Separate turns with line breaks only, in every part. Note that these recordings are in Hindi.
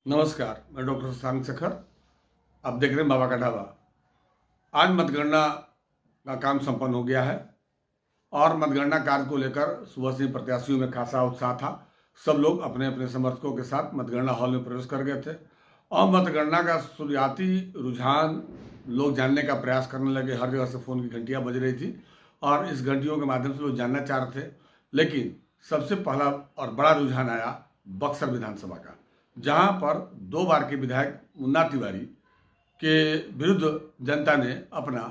नमस्कार, मैं डॉक्टर शशांक शेखर। आप देख रहे हैं बाबा का ढाबा। आज मतगणना का काम संपन्न हो गया है और मतगणना कार्य को लेकर सुबह से ही प्रत्याशियों में खासा उत्साह था। सब लोग अपने अपने समर्थकों के साथ मतगणना हॉल में प्रवेश कर गए थे और मतगणना का शुरुआती रुझान लोग जानने का प्रयास करने लगे। हर जगह से फ़ोन की घंटियां बज रही थी और इस घंटियों के माध्यम से लोग जानना चाह रहे थे। लेकिन सबसे पहला और बड़ा रुझान आया बक्सर विधानसभा का, जहां पर 2 बार के विधायक मुन्ना तिवारी के विरुद्ध जनता ने अपना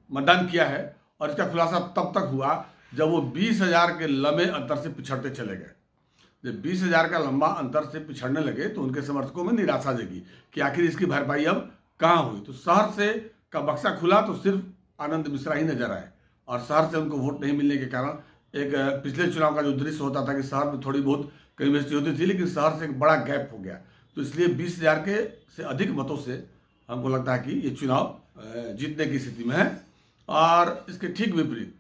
मतदान किया है। और इसका खुलासा तब तक हुआ जब वो 20,000 के लंबे अंतर से पिछड़ते चले गए। जब 20,000 का लंबा अंतर से पिछड़ने लगे तो उनके समर्थकों में निराशा जगी कि आखिर इसकी भरपाई अब कहाँ हुई। तो शहर से का बक्सा खुला तो सिर्फ आनंद मिश्रा ही नजर आए और शहर से उनको वोट नहीं मिलने के कारण एक पिछले चुनाव का जो दृश्य होता था कि शहर में थोड़ी बहुत कई बेइज्जती होती थी, लेकिन शहर से एक बड़ा गैप हो गया। तो इसलिए 20,000 के से अधिक मतों से हमको लगता है कि ये चुनाव जीतने की स्थिति में है। और इसके ठीक विपरीत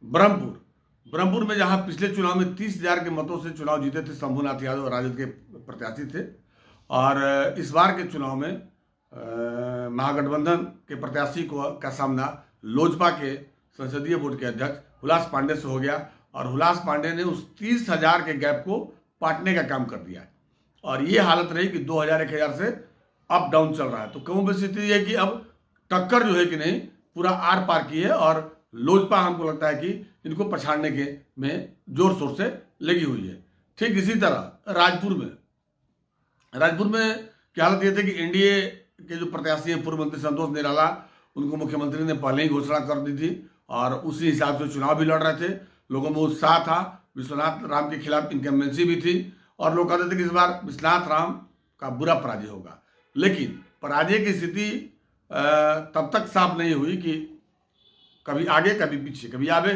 ब्रह्मपुर में जहां पिछले चुनाव में 30,000 के मतों से चुनाव जीते थे शंभुनाथ यादव राजद के प्रत्याशी थे, और इस बार के चुनाव में महागठबंधन के प्रत्याशी का सामना लोजपा के संसदीय बोर्ड के अध्यक्ष हुलास पांडे से हो गया और हुलास पांडे ने उस 30,000 के गैप को पाटने का काम कर दिया है। और ये हालत रही कि 2,000-1,000 से अप डाउन चल रहा है। तो कम बेसी स्थिति है कि अब टक्कर जो है कि नहीं पूरा आर पार की है और लोजपा हमको लगता है कि इनको पछाड़ने के में जोर शोर से लगी हुई है। ठीक इसी तरह राजपुर में क्या हालत ये थी कि एनडीए के जो प्रत्याशी हैं पूर्व मंत्री संतोष निराला, उनको मुख्यमंत्री ने पहले ही घोषणा कर दी थी और उसी हिसाब से चुनाव भी लड़ रहे थे। लोगों में उत्साह था। विश्वनाथ राम के खिलाफ इनकम्बेंसी भी थी और लोग कहते थे कि इस बार विश्वनाथ राम का बुरा पराजय होगा। लेकिन पराजय की स्थिति तब तक साफ नहीं हुई कि कभी आगे कभी पीछे कभी आगे।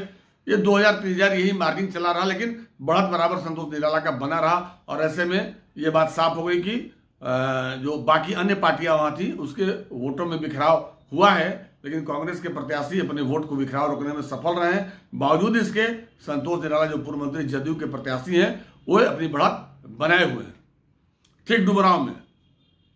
ये 2,000-3,000 यही मार्जिन चला रहा, लेकिन बढ़त बराबर संतोष निराला का बना रहा। और ऐसे में ये बात साफ हो गई कि जो बाकी अन्य पार्टियां वहां थी उसके वोटों में बिखराव हुआ है, लेकिन कांग्रेस के प्रत्याशी अपने वोट को बिखराव रोकने में सफल रहे हैं। बावजूद इसके संतोष निराला जो पूर्व मंत्री जदयू के प्रत्याशी हैं वो अपनी बढ़त बनाए हुए हैं। ठीक डुमरांव में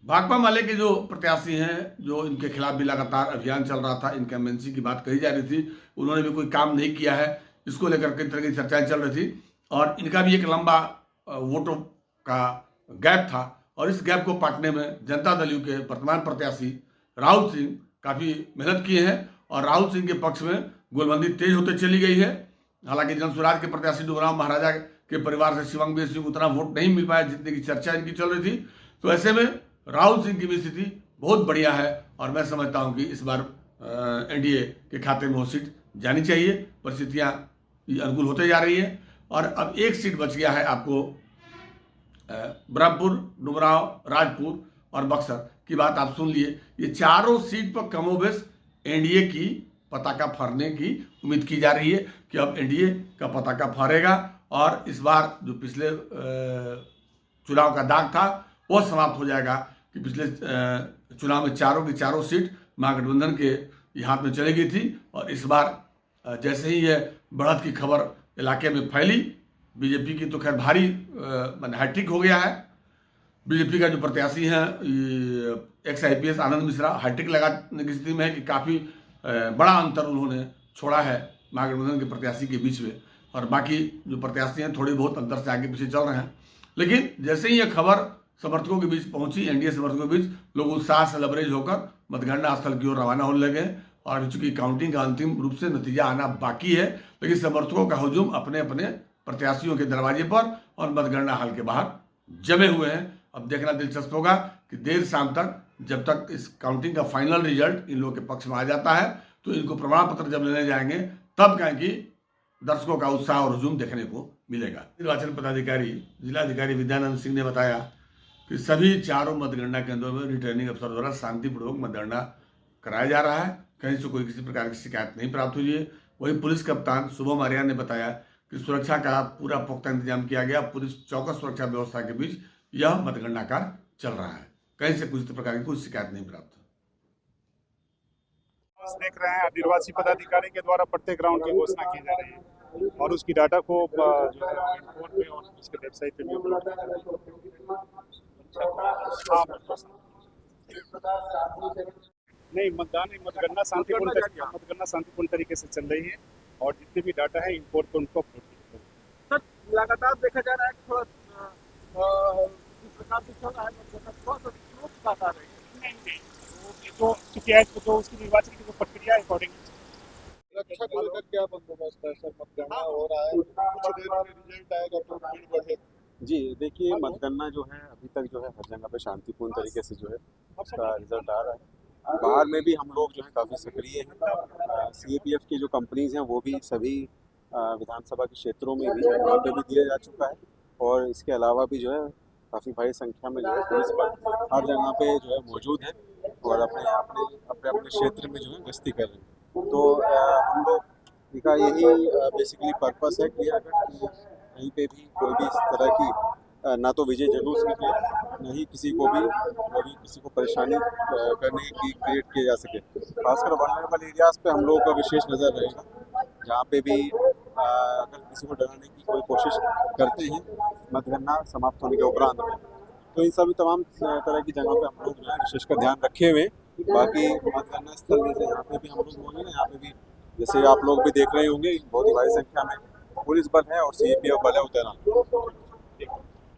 भाकपा माले के जो प्रत्याशी हैं, जो इनके खिलाफ भी लगातार अभियान चल रहा था, इनकम्बेंसी की बात कही जा रही थी, उन्होंने भी कोई काम नहीं किया है, इसको लेकर कई तरह की चर्चाएं चल रही थी और इनका भी एक लंबा वोटों का गैप था। और इस गैप को पाटने में जनता दल यू के वर्तमान प्रत्याशी राहुल सिंह काफी मेहनत किए हैं और राहुल सिंह के पक्ष में गोलबंदी तेज होते चली गई है। हालांकि जन स्वराज के प्रत्याशी डुमरांव महाराजा के परिवार से शिवंग बेस को उतना वोट नहीं मिल पाया जितने की चर्चा इनकी चल रही थी। तो ऐसे में राहुल सिंह की भी स्थिति बहुत बढ़िया है और मैं समझता हूं कि इस बार एनडीए के खाते में वो सीट जानी चाहिए। परिस्थितियां अनुकूल होते जा रही है और अब एक सीट बच गया है आपको। ब्रह्मपुर, डुमरांव, राजपुर और बक्सर की बात आप सुन लिए। ये चारों सीट पर कमोबेश एनडीए की पताका फहरने की उम्मीद की जा रही है कि अब एनडीए का पताका फहरेगा और इस बार जो पिछले चुनाव का दाग था वो समाप्त हो जाएगा कि पिछले चुनाव में चारों की चारों सीट महागठबंधन के हाथ में चली गई थी। और इस बार जैसे ही ये बढ़त की खबर इलाके में फैली, बीजेपी की तो खैर भारी हैट्रिक हो गया है। बीजेपी का जो प्रत्याशी है एक्स IPS आनंद मिश्रा हैट्रिक लगाने की स्थिति में है कि काफ़ी बड़ा अंतर उन्होंने छोड़ा है महागठबंधन के प्रत्याशी के बीच में, और बाकी जो प्रत्याशी हैं थोड़ी बहुत अंतर से आगे पीछे चल रहे हैं। लेकिन जैसे ही यह खबर समर्थकों के बीच पहुंची, एनडीए समर्थकों के बीच, लोग उत्साह से लबरेज होकर मतगणना स्थल की ओर रवाना होने लगे। और चूंकि काउंटिंग का अंतिम रूप से नतीजा आना बाकी है, लेकिन समर्थकों का हुजूम अपने अपने प्रत्याशियों के दरवाजे पर और मतगणना हॉल के बाहर जमे हुए हैं। अब देखना दिलचस्प होगा कि देर शाम तक, जब तक इस काउंटिंग का फाइनल रिजल्ट इन लोगों के पक्ष में आ जाता है, तो इनको प्रमाण पत्र जब लेने जाएंगे तब कहें कि दर्शकों का उत्साह और हुजूम देखने को मिलेगा। निर्वाचन पदाधिकारी जिलाधिकारी विद्यानंद सिंह ने बताया कि सभी चारों मतगणना केंद्रों में रिटर्निंग अफसर द्वारा शांतिपूर्वक मतगणना कराया जा रहा है। कहीं से कोई किसी प्रकार की शिकायत नहीं प्राप्त हुई है। वहीं पुलिस कप्तान शुभम आर्या ने बताया कि सुरक्षा का पूरा पुख्ता इंतजाम किया गया। पुलिस चौकस सुरक्षा व्यवस्था के बीच यह मतगणना कार्य चल रहा है। कहीं से किसी प्रकार की कोई शिकायत नहीं प्राप्त।
देख रहे हैं निर्वाची पदाधिकारी के द्वारा प्रत्येक राउंड की घोषणा की जा रही है और उसकी डाटा को जो है बोर्ड पे और उसके वेबसाइट पे भी उपलब्ध है। हाँ नहीं, मतगणना शांतिपूर्ण तरीके से चल रही है और जितने भी डाटा है इनको उनको अपलोड किया
सर लगातार देखा जा रहा है कि थोड़ा जिस प्रकार से चल रहा है मतगणना थोड़ा सा स्लो दिखाता रही है।
नहीं तो चूंकि आज जो उसकी निर्वाचन की जो प्रक्रिया है अकॉर्डिंग
सुरक्षा को लेकर क्या बंदोबस्त है सर? मतगणना हो रहा है, कुछ देर में रिजल्ट आएगा तो भीड़ बढ़ेगी।
जी देखिए, मतगणना जो है अभी तक जो है हर जगह पे शांतिपूर्ण तरीके से जो है उसका रिजल्ट आ रहा है। बाहर में भी हम लोग जो है काफ़ी सक्रिय हैं। CAPF की जो कंपनीज़ हैं वो भी सभी विधानसभा के क्षेत्रों में भी वहाँ पे भी दिया जा चुका है और इसके अलावा भी जो है काफ़ी भारी संख्या में जो है पुलिस बल हर जगह पे जो है मौजूद है और अपने अपने क्षेत्र में जो है गश्ती कर रहे हैं। तो हम लोग का यही बेसिकली पर्पस है क्लियर कट कि कहीं पे भी कोई भी इस तरह की ना तो विजय जुलूस निकले, न ही किसी को परेशानी करने की क्रिएट किया जा सके। खासकर वल्नरेबल एरियाज़ पे हम लोगों का विशेष नज़र रहेगा, जहाँ पे भी अगर किसी को डराने की कोई कोशिश करते हैं मतगणना समाप्त होने के उपरांत में, तो इन सभी तमाम तरह की जगहों पे हम लोग जो है विशेषकर ध्यान रखे हुए। बाकी मतगणना स्थल जैसे यहाँ पे भी हम लोग मौजूद हैं, यहाँ पे भी जैसे आप लोग भी देख रहे होंगे बहुत ही भारी संख्या में पुलिस बल है और CAPF बल है उतैनात।